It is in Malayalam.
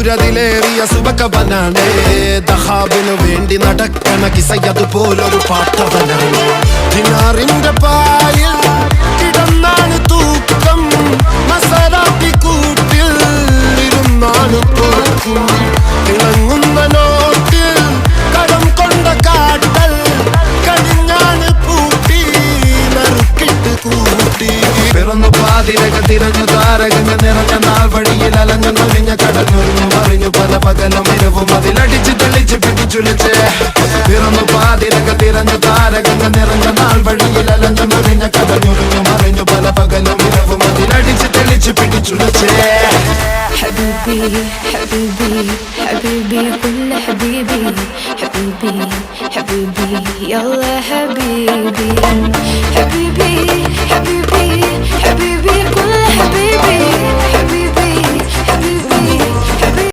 സൂര്യതിലേറിയ സുബകവനാണ് ദഹാബിനു വേണ്ടി നടക്കണ കിസയതുപോലൊരു പാട്ടവനാണ് ദിനാറിന്റെ പായിൽ കിടന്നാണ് തൂക്കം മസറാത്തി കൂട്ടിൽ ഇരുന്നാണ് തോക്കും തിളങ്ങുന്ന നോട്ടിൽ കടം കൊണ്ട കാട്ടൽ കടിഞ്ഞാണ് പൂട്ടി നറുക്കിട്ട് കൂട്ടി പിറന്നു പാതിരക തിരഞ്ഞു താരകങ്ങൾ നിറഞ്ഞ നാൾ വഴിയിൽ അലഞ്ഞു നൊലിഞ്ഞ കടഞ്ഞൊരിഞ്ഞു മറിഞ്ഞു പല പകലും ഇരവും അതിലടിച്ച് തെളിച്ച് പിടിച്ചുലിച്ച് പിറന്നു പാതിരക തിരഞ്ഞു താരകങ്ങൾ നിറഞ്ഞ നാൾ വഴിയിൽ അലഞ്ഞു നൊലിഞ്ഞ കടഞ്ഞൊരിഞ്ഞു മറിഞ്ഞു പല പകലും ഇരവും അതിലടിച്ച് തെളിച്ച് പിടിച്ചുലിച്ച് حبيبي حبيبي حبيبي كل حبيبي حبيبي حبيبي يلا حبيبي حبيبي